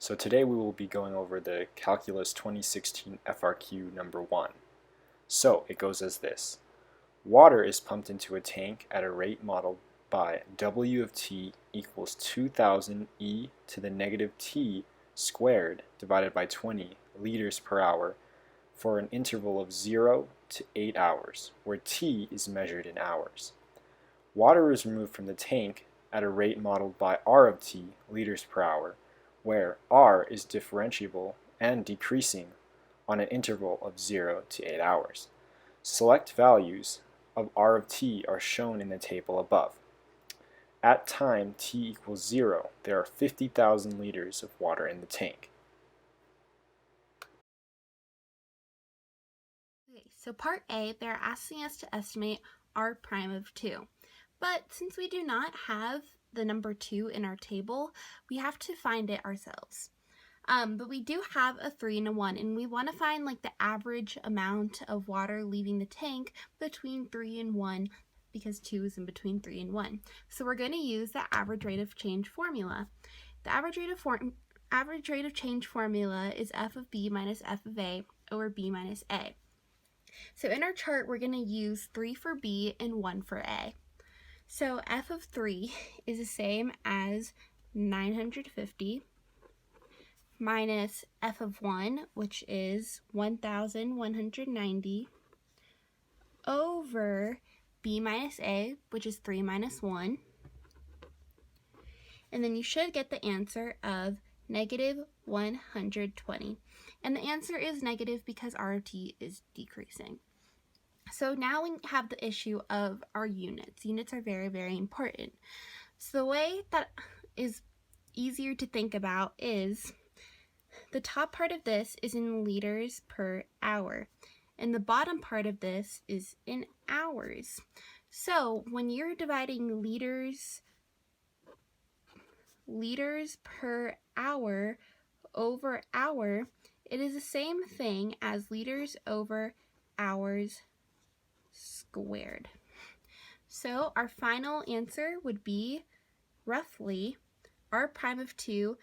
So today we will be going over the Calculus 2016 FRQ number 1. So it goes as this. Water is pumped into a tank at a rate modeled by W of t equals 2000 e to the negative t squared divided by 20 liters per hour for an interval of 0 to 8 hours, where t is measured in hours. Water is removed from the tank at a rate modeled by R of t liters per hour, where R is differentiable and decreasing on an interval of 0 to 8 hours. Select values of R of t are shown in the table above. At time t equals 0, there are 50,000 liters of water in the tank. Okay, so part A, they're asking us to estimate R prime of 2. But since we do not have the number 2 in our table, we have to find it ourselves. But we do have a 3 and a 1, and we want to find like the average amount of water leaving the tank between 3 and 1, because 2 is in between 3 and 1. So we're going to use the average rate of change formula. The average rate of change formula is f of b minus f of a over b minus a. So in our chart, we're going to use 3 for b and 1 for a. So f of 3 is the same as 950 minus f of 1, which is 1,190, over b minus a, which is 3 minus 1. And then you should get the answer of negative 120. And the answer is negative because R of t is decreasing. So now we have the issue of our units. Units are very, very important. So the way that is easier to think about is the top part of this is in liters per hour, and the bottom part of this is in hours. So when you're dividing liters per hour over hour, it is the same thing as liters over hours squared. So our final answer would be roughly R prime of 2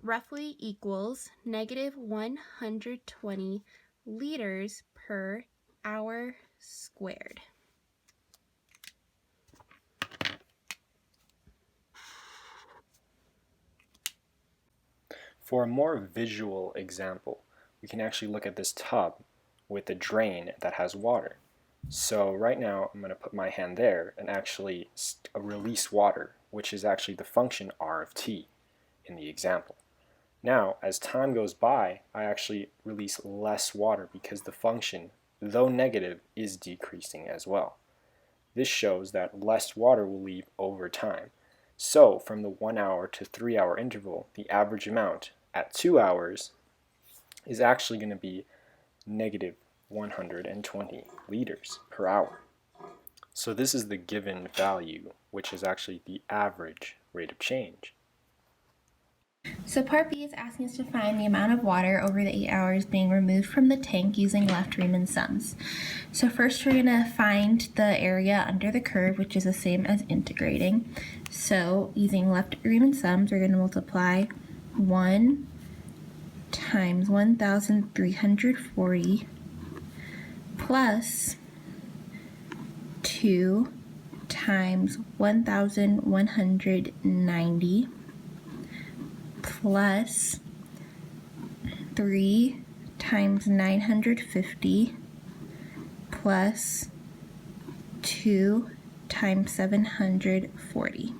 roughly equals negative 120 liters per hour squared. For a more visual example, we can actually look at this tub with a drain that has water. So right now I'm going to put my hand there and actually release water, which is actually the function R of t in the example. Now, as time goes by, I actually release less water because the function, though negative, is decreasing as well. This shows that less water will leave over time. So from the 1 hour to 3 hour interval, the average amount at 2 hours is actually going to be negative 120 liters per hour. So this is the given value, which is actually the average rate of change. So part B is asking us to find the amount of water over the 8 hours being removed from the tank using left Riemann sums. So first we're going to find the area under the curve, which is the same as integrating. So using left Riemann sums, we're going to multiply 1 times 1,340 plus 2 times 1,190 plus 3 times 950 plus 2 times 740.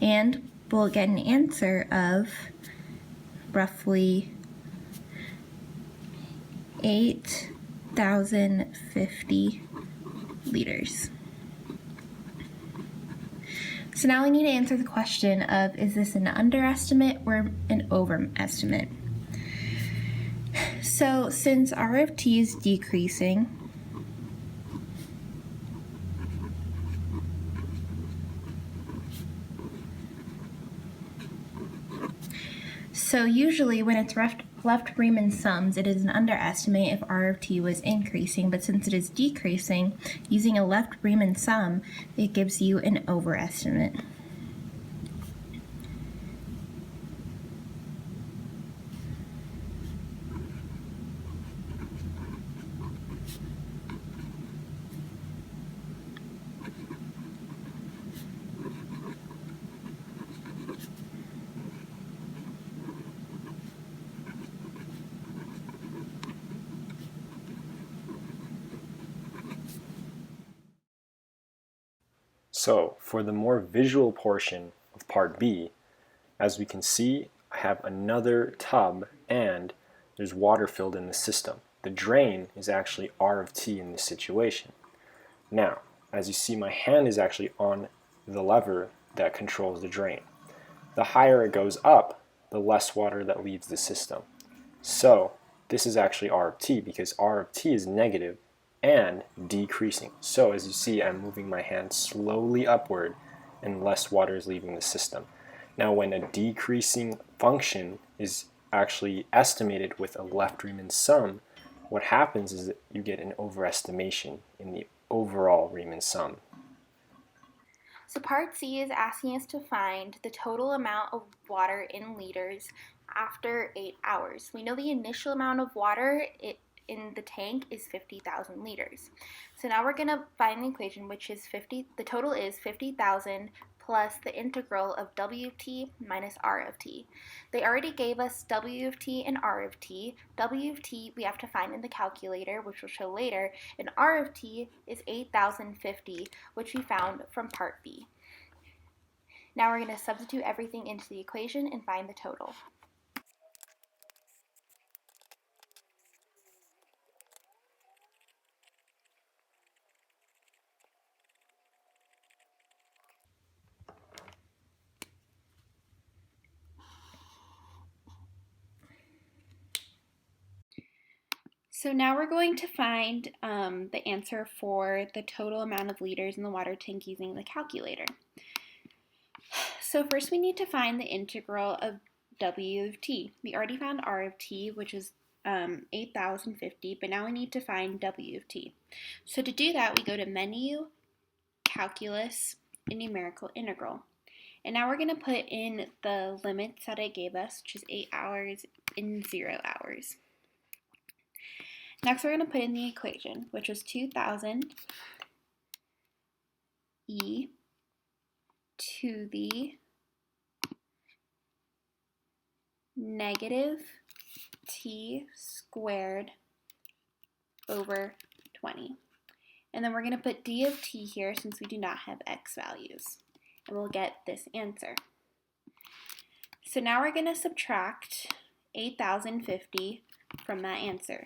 And we'll get an answer of roughly 8,050 liters. So now we need to answer the question of, is this an underestimate or an overestimate? So since R of t is decreasing, so usually when it's left Riemann sums, it is an underestimate if R of t was increasing, but since it is decreasing, using a left Riemann sum, it gives you an overestimate. So for the more visual portion of part B, as we can see, I have another tub and there's water filled in the system. The drain is actually R of T in this situation. Now, as you see, my hand is actually on the lever that controls the drain. The higher it goes up, the less water that leaves the system. So this is actually R of T because R of T is negative and decreasing. So as you see, I'm moving my hand slowly upward and less water is leaving the system. Now when a decreasing function is actually estimated with a left Riemann sum, what happens is that you get an overestimation in the overall Riemann sum. So part C is asking us to find the total amount of water in liters after 8 hours. We know the initial amount of water in the tank is 50,000 liters. So now we're going to find the equation, which is the total is 50,000 plus the integral of W of t minus R of t. They already gave us W of t and R of t. W of t we have to find in the calculator, which we'll show later, and R of t is 8,050, which we found from part B. Now we're going to substitute everything into the equation and find the total. So now we're going to find the answer for the total amount of liters in the water tank using the calculator. So first we need to find the integral of W of t. We already found R of t, which is 8,050, but now we need to find W of t. So to do that, we go to Menu, Calculus, and Numerical Integral. And now we're going to put in the limits that it gave us, which is 8 hours and 0 hours. Next, we're going to put in the equation, which was 2,000 e to the negative t squared over 20. And then we're going to put d of t here since we do not have x values. And we'll get this answer. So now we're going to subtract 8,050 from that answer.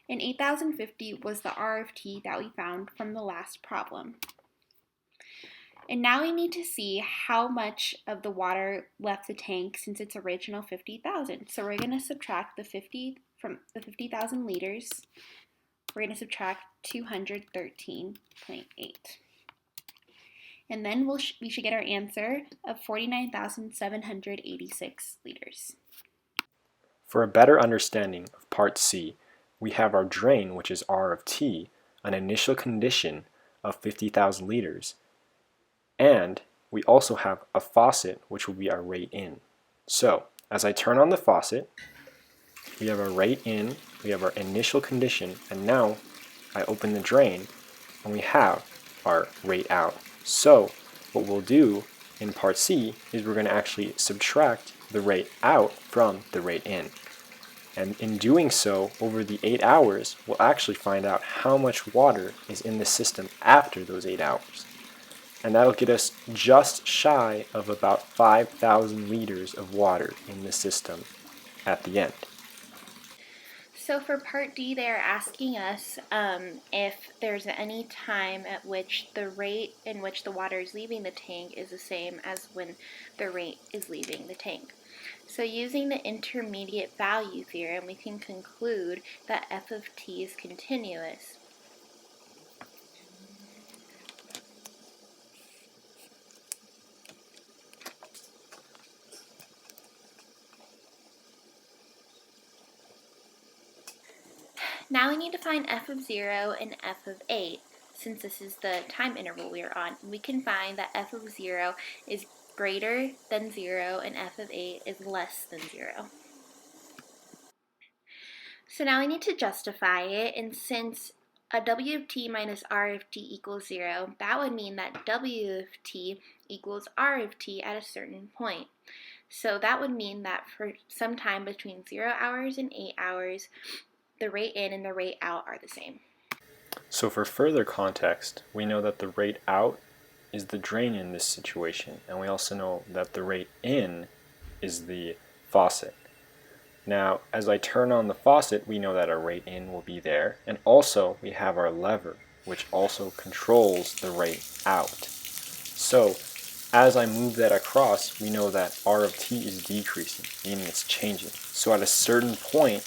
And 8,050 was the R of t that we found from the last problem. And now we need to see how much of the water left the tank since its original 50,000. So we're going to subtract the 50 from the 50,000 liters. We're going to subtract 213.8. And then we should get our answer of 49,786 liters. For a better understanding of part C, we have our drain, which is R of T, an initial condition of 50,000 liters, and we also have a faucet, which will be our rate in. So, as I turn on the faucet, we have our rate in, we have our initial condition, and now I open the drain, and we have our rate out. So, what we'll do in part C is we're going to actually subtract the rate out from the rate in. And in doing so, over the 8 hours, we'll actually find out how much water is in the system after those 8 hours. And that'll get us just shy of about 5,000 liters of water in the system at the end. So for part D, they're asking us if there's any time at which the rate in which the water is leaving the tank is the same as when the rate is leaving the tank. So using the intermediate value theorem, we can conclude that f of t is continuous. Now we need to find f of 0 and f of 8, since this is the time interval we are on. We can find that f of 0 is greater than 0 and f of 8 is less than 0. So now we need to justify it, and since a w of t minus r of t equals 0, that would mean that w of t equals r of t at a certain point. So that would mean that for some time between 0 hours and 8 hours, the rate in and the rate out are the same. So for further context, we know that the rate out is the drain in this situation, and we also know that the rate in is the faucet. Now, as I turn on the faucet, we know that our rate in will be there, and also we have our lever, which also controls the rate out. So, as I move that across, we know that R of t is decreasing, meaning it's changing. So at a certain point,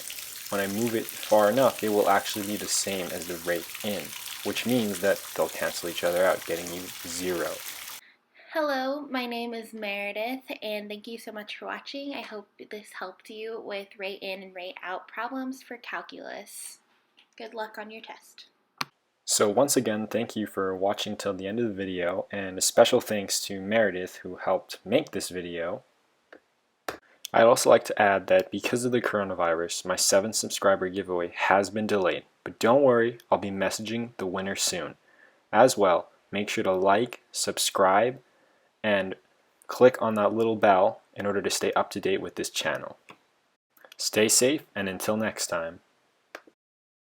when I move it far enough, it will actually be the same as the rate in, which means that they'll cancel each other out, getting you 0. Hello, my name is Meredith, and thank you so much for watching. I hope this helped you with rate in and rate out problems for calculus. Good luck on your test. So once again, thank you for watching till the end of the video, and a special thanks to Meredith who helped make this video. I'd also like to add that because of the coronavirus, my 7th subscriber giveaway has been delayed, but don't worry, I'll be messaging the winner soon. As well, make sure to like, subscribe, and click on that little bell in order to stay up to date with this channel. Stay safe, and until next time.